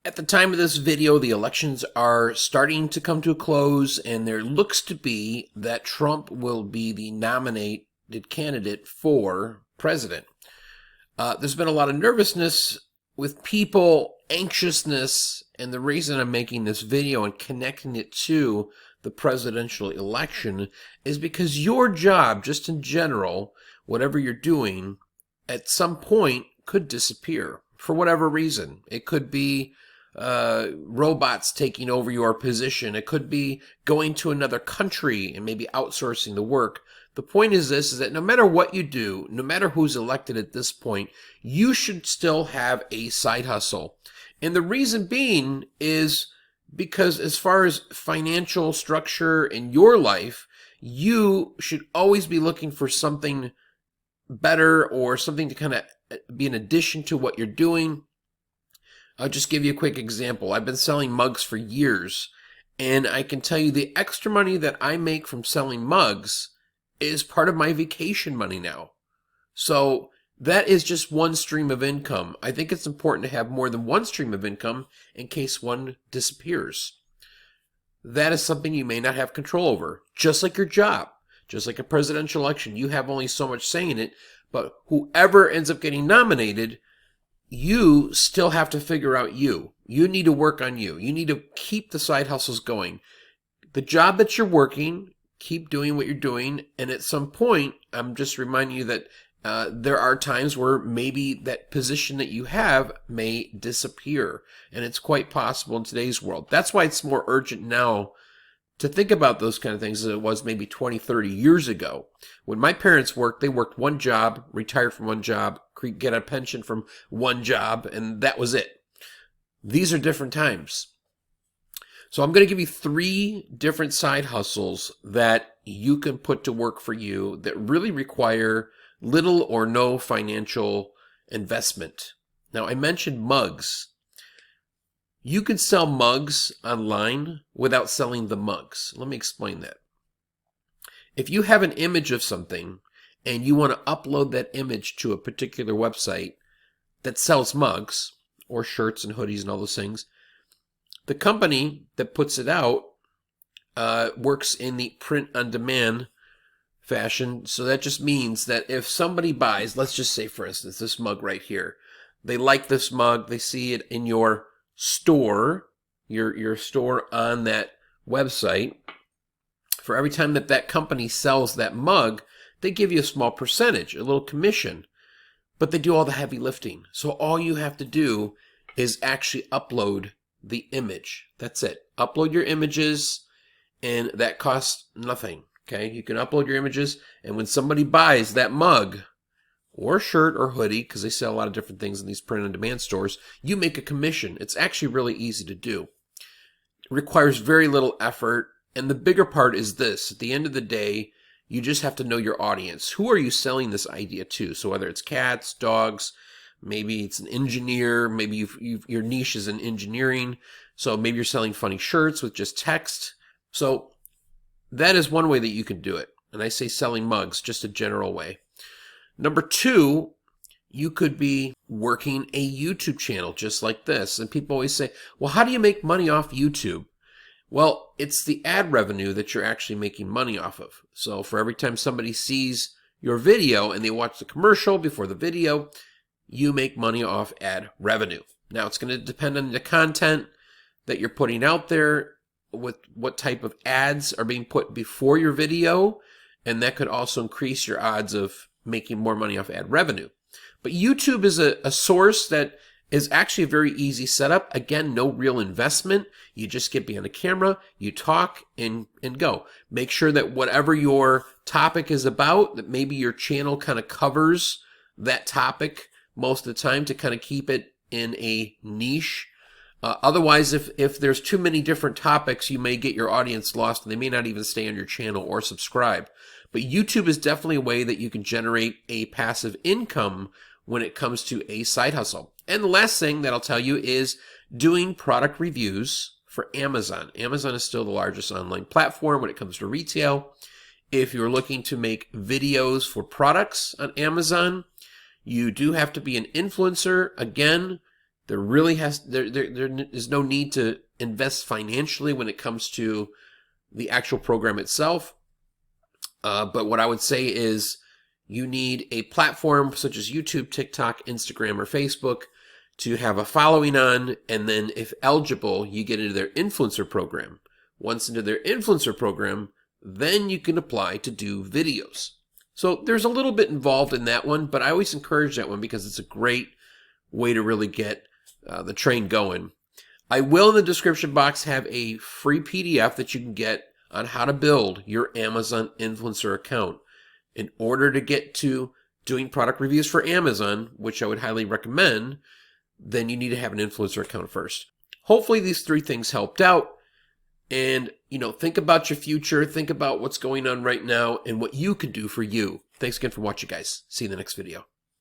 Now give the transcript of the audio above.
At the time of this video, the elections are starting to come to a close, and there looks to be that Trump will be the nominated candidate for president. There's been a lot of nervousness with people, anxiousness, and the reason I'm making this video and connecting it to the presidential election is because your job, just in general, whatever you're doing, at some point could disappear for whatever reason. It could be robots taking over your position. It could be going to another country and maybe outsourcing the work. The point is this, is that no matter what you do, no matter who's elected at this point, you should still have a side hustle. And the reason being is because as far as financial structure in your life, you should always be looking for something better or something to kind of be an addition to what you're doing. I'll just give you a quick example. I've been selling mugs for years, and I can tell you the extra money that I make from selling mugs is part of my vacation money now. So that is just one stream of income. I think it's important to have more than one stream of income in case one disappears. That is something you may not have control over, just like your job, just like a presidential election. You have only so much say in it, but whoever ends up getting nominated, you still have to figure out you. You need to work on you. You need to keep the side hustles going. The job that you're working, keep doing what you're doing. And at some point, I'm just reminding you that there are times where maybe that position that you have may disappear. And it's quite possible in today's world. That's why it's more urgent now to think about those kind of things as it was maybe 20, 30 years ago. When my parents worked, they worked one job, retired from one job, get a pension from one job, and that was it. These are different times. So I'm going to give you 3 different side hustles that you can put to work for you that really require little or no financial investment. Now, I mentioned mugs. You can sell mugs online without selling the mugs. Let me explain that. If you have an image of something and you want to upload that image to a particular website that sells mugs or shirts and hoodies and all those things, the company that puts it out works in the print-on-demand fashion. So that just means that if somebody buys, let's just say, for instance, this mug right here, they like this mug, they see it in your store, your store on that website. For every time that that company sells that mug, they give you a small percentage, a little commission, but they do all the heavy lifting. So all you have to do is actually upload the image. That's it. Upload your images, and that costs nothing. Okay, you can upload your images, and when somebody buys that mug or shirt or hoodie, because they sell a lot of different things in these print-on-demand stores, you make a commission. It's actually really easy to do. It requires very little effort, and the bigger part is this. At the end of the day, you just have to know your audience. Who are you selling this idea to? So whether it's cats, dogs, maybe it's an engineer, maybe your niche is in engineering, so maybe you're selling funny shirts with just text. So that is one way that you can do it. And I say selling mugs, just a general way. Number 2, you could be working a YouTube channel just like this. And people always say, well, how do you make money off YouTube? Well, it's the ad revenue that you're actually making money off of. So for every time somebody sees your video and they watch the commercial before the video, you make money off ad revenue. Now, it's going to depend on the content that you're putting out there, with what type of ads are being put before your video, and that could also increase your odds of making more money off ad revenue. But YouTube is a source that is actually a very easy setup. Again, no real investment. You just get behind the camera, you talk, and go. Make sure that whatever your topic is about, that maybe your channel kind of covers that topic most of the time to kind of keep it in a niche. Otherwise, if there's too many different topics, you may get your audience lost and they may not even stay on your channel or subscribe. But YouTube is definitely a way that you can generate a passive income when it comes to a side hustle. And the last thing that I'll tell you is doing product reviews for Amazon. Amazon is still the largest online platform when it comes to retail. If you're looking to make videos for products on Amazon, you do have to be an influencer. Again, there is no need to invest financially when it comes to the actual program itself. But what I would say is you need a platform such as YouTube, TikTok, Instagram, or Facebook to have a following on, and then if eligible, you get into their influencer program. Once into their influencer program, then you can apply to do videos. So there's a little bit involved in that one, but I always encourage that one because it's a great way to really get the train going. I will in the description box have a free PDF that you can get on how to build your Amazon influencer account. In order to get to doing product reviews for Amazon, which I would highly recommend, then you need to have an influencer account first. Hopefully these 3 things helped out. And, think about your future. Think about what's going on right now and what you can do for you. Thanks again for watching, guys. See you in the next video.